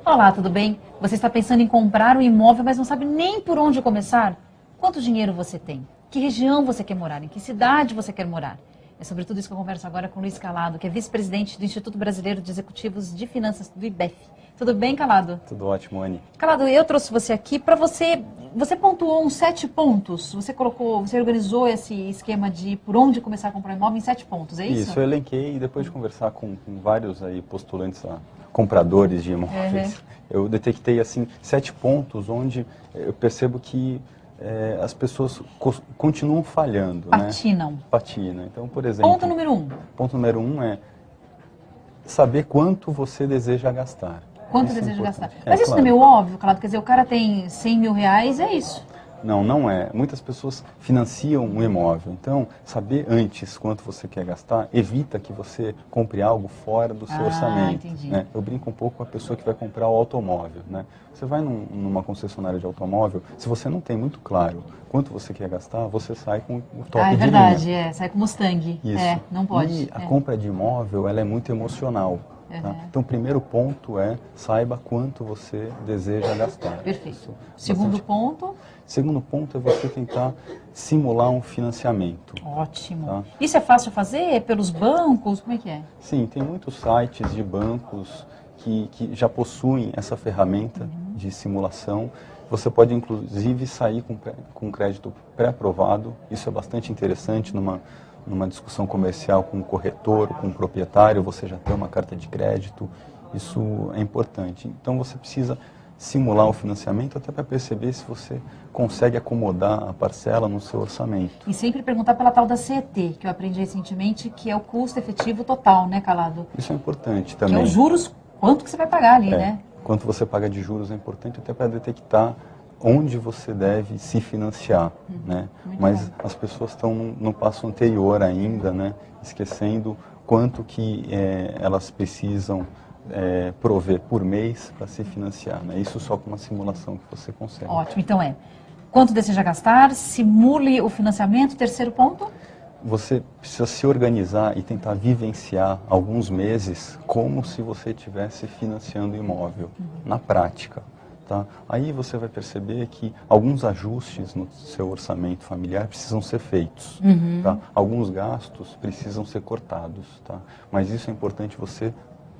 Olá, tudo bem? Você está pensando em comprar um imóvel, mas não sabe nem por onde começar? Quanto dinheiro você tem? Que região você quer morar? Em que cidade você quer morar? É sobre tudo isso que eu converso agora com o Luiz Calado, que é vice-presidente do Instituto Brasileiro de Executivos de Finanças, do IBEF. Tudo bem, Calado? Tudo ótimo, Anny. Calado, eu trouxe você aqui para você pontuou uns 7 pontos. Você organizou esse esquema de por onde começar a comprar imóvel em 7 pontos, é isso? Isso, eu elenquei e depois de conversar com vários aí postulantes, compradores de imóveis, eu detectei assim 7 pontos onde eu percebo que as pessoas continuam falhando, Patinam. né? Patinam. Então, por exemplo... Ponto número 1. Ponto número 1 é saber quanto você deseja gastar. Quanto Isso deseja é gastar. importante. Mas isso claro. não é meio óbvio, Calado? Quer dizer, o cara tem 100 mil reais, é isso. Não, não é. Muitas pessoas financiam um imóvel. Então, saber antes quanto você quer gastar evita que você compre algo fora do seu orçamento. Entendi. Né? Eu brinco um pouco com a pessoa que vai comprar o automóvel. Né? Você vai numa concessionária de automóvel, se você não tem muito claro quanto você quer gastar, você sai com o top de linha. É verdade, sai com Mustang. Isso. Não pode. E a compra de imóvel, ela é muito emocional. Tá? Então, o primeiro ponto é saiba quanto você deseja gastar. Perfeito. Segundo ponto? Segundo ponto é você tentar simular um financiamento. Ótimo. Tá? Isso é fácil de fazer? Pelos bancos? Como é que é? Sim, tem muitos sites de bancos que já possuem essa ferramenta de simulação. Você pode, inclusive, sair com crédito pré-aprovado. Isso é bastante interessante numa discussão comercial com o corretor, com o proprietário, você já tem uma carta de crédito. Isso é importante. Então, você precisa simular o financiamento até para perceber se você consegue acomodar a parcela no seu orçamento. E sempre perguntar pela tal da CET, que eu aprendi recentemente, que é o custo efetivo total, né, Calado? Isso é importante também. Que é os juros, quanto que você vai pagar ali, né? Quanto você paga de juros é importante até para detectar onde você deve se financiar, né? Mas as pessoas estão no passo anterior ainda, né? Esquecendo quanto que elas precisam prover por mês para se financiar, né? Isso só com uma simulação que você consegue. Ótimo, então quanto deseja gastar, simule o financiamento. Terceiro ponto? Você precisa se organizar e tentar vivenciar alguns meses como se você estivesse financiando o imóvel, na prática. Tá? Aí você vai perceber que alguns ajustes no seu orçamento familiar precisam ser feitos. Tá? Alguns gastos precisam ser cortados. Tá? Mas isso é importante você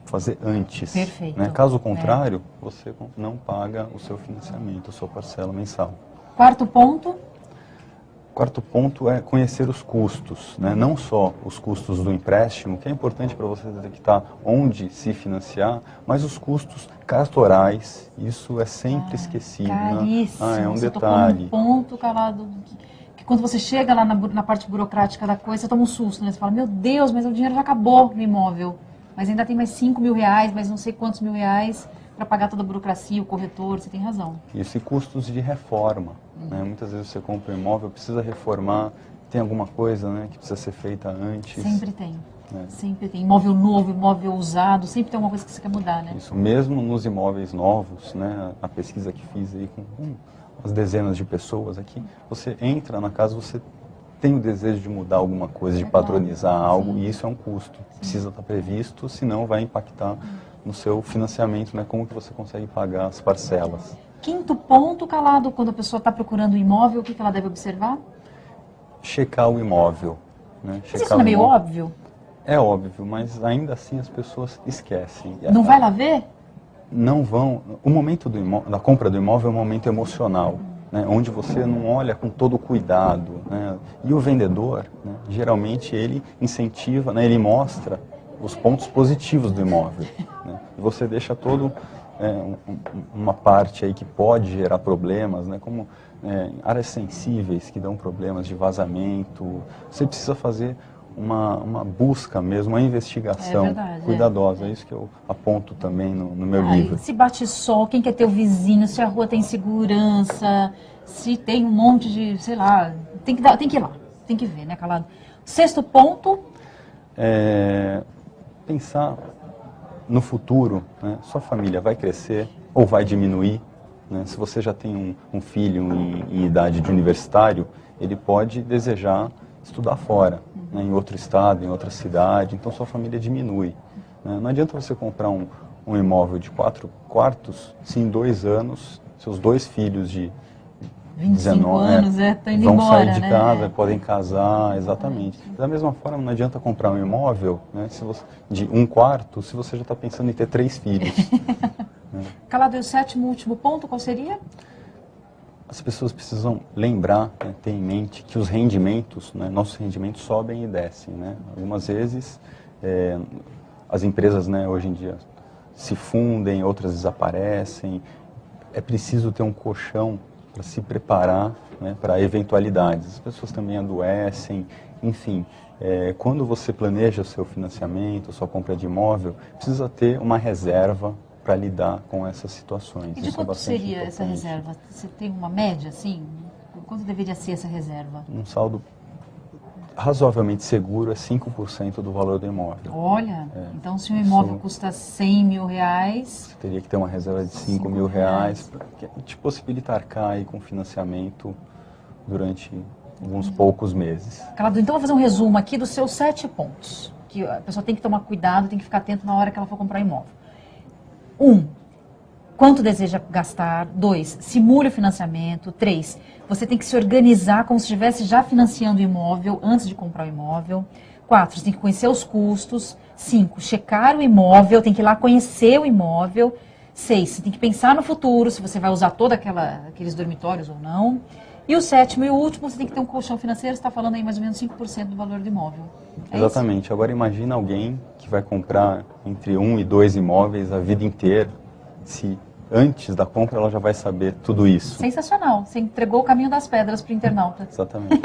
fazer antes. Perfeito. Né? Caso contrário, você não paga o seu financiamento, a sua parcela mensal. Quarto ponto? Quarto ponto é conhecer os custos, né? Não só os custos do empréstimo, que é importante para você detectar onde se financiar, mas os custos cartorais, isso é sempre esquecido. Caríssimo. Né? É um Você detalhe. tocou num ponto, Calado, que quando você chega lá na parte burocrática da coisa, você toma um susto, né? Você fala, meu Deus, mas o dinheiro já acabou no imóvel, mas ainda tem mais 5 mil reais, mais não sei quantos mil reais para pagar toda a burocracia, o corretor, você tem razão. Isso, e custos de reforma. Né? Muitas vezes você compra um imóvel, precisa reformar, tem alguma coisa, né, que precisa ser feita antes. Sempre tem. Sempre tem. Imóvel novo, imóvel usado, sempre tem alguma coisa que você quer mudar, né? Isso, mesmo nos imóveis novos, né, a pesquisa que fiz aí com umas dezenas de pessoas aqui, você entra na casa, você tem o desejo de mudar alguma coisa, de patronizar algo, e isso é um custo. Precisa estar previsto, senão vai impactar no seu financiamento, né, como que você consegue pagar as parcelas. Quinto ponto, Calado, quando a pessoa está procurando um imóvel, o que ela deve observar? Checar o imóvel. Né? Mas isso não é meio óbvio? É óbvio, mas ainda assim as pessoas esquecem. Não vai lá ver? Não vão. O momento da compra do imóvel é um momento emocional, né? Onde você não olha com todo o cuidado. Né? E o vendedor, né, geralmente, ele incentiva, né, ele mostra os pontos positivos do imóvel. Né? E você deixa todo uma parte aí que pode gerar problemas, né? Como áreas sensíveis que dão problemas de vazamento. Você precisa fazer uma busca mesmo, uma investigação cuidadosa. É isso que eu aponto também no meu livro. Se bate sol, quem quer ter o vizinho, se a rua tem segurança, se tem um monte de, sei lá, tem que ir lá, tem que ver, né, Calado? Sexto ponto. Pensar no futuro, né? Sua família vai crescer ou vai diminuir? Né? Se você já tem um filho em idade de universitário, ele pode desejar estudar fora, né? Em outro estado, em outra cidade, então sua família diminui. Né? Não adianta você comprar um imóvel de 4 quartos se em 2 anos seus 2 filhos de 25 anos, estão indo vão embora, sair de né? casa, podem casar, exatamente. Da mesma forma, não adianta comprar um imóvel, né, se você, de 1 quarto se você já está pensando em ter 3 filhos. Né? Calado, e o 7º último ponto, qual seria? As pessoas precisam lembrar, né, ter em mente que os rendimentos, né, nossos rendimentos sobem e descem. Né? Algumas vezes as empresas, né, hoje em dia se fundem, outras desaparecem. É preciso ter um colchão para se preparar, né, para eventualidades. As pessoas também adoecem, enfim. Quando você planeja o seu financiamento, sua compra de imóvel, precisa ter uma reserva para lidar com essas situações. E de quanto seria essa reserva? Você tem uma média, assim? Quanto deveria ser essa reserva? Um saldo razoavelmente seguro é 5% do valor do imóvel. Olha, então se um imóvel custa 100 mil reais... Você teria que ter uma reserva de 5 mil reais para te possibilitar arcar aí com financiamento durante alguns poucos meses. Calado, então eu vou fazer um resumo aqui dos seus 7 pontos, que a pessoa tem que tomar cuidado, tem que ficar atento na hora que ela for comprar imóvel. 1. Quanto deseja gastar? 2. Simule o financiamento. 3. Você tem que se organizar como se estivesse já financiando o imóvel antes de comprar o imóvel. 4. Você tem que conhecer os custos. 5. Checar o imóvel, tem que ir lá conhecer o imóvel. 6. Você tem que pensar no futuro, se você vai usar todos aqueles dormitórios ou não. E o 7º e o último, você tem que ter um colchão financeiro, você está falando aí mais ou menos 5% do valor do imóvel. Exatamente. Isso? Agora imagina alguém que vai comprar entre 1 e 2 imóveis a vida inteira, se antes da compra ela já vai saber tudo isso. Sensacional. Você entregou o caminho das pedras para o internauta. Exatamente.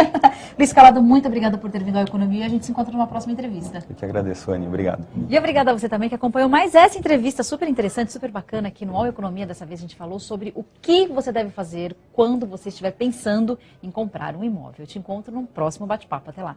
Luiz Calado, muito obrigada por ter vindo à Economia. A gente se encontra numa próxima entrevista. Eu que agradeço, Anny. Obrigado. E obrigada a você também que acompanhou mais essa entrevista super interessante, super bacana aqui no All Economia. Dessa vez a gente falou sobre o que você deve fazer quando você estiver pensando em comprar um imóvel. Eu te encontro no próximo bate-papo. Até lá.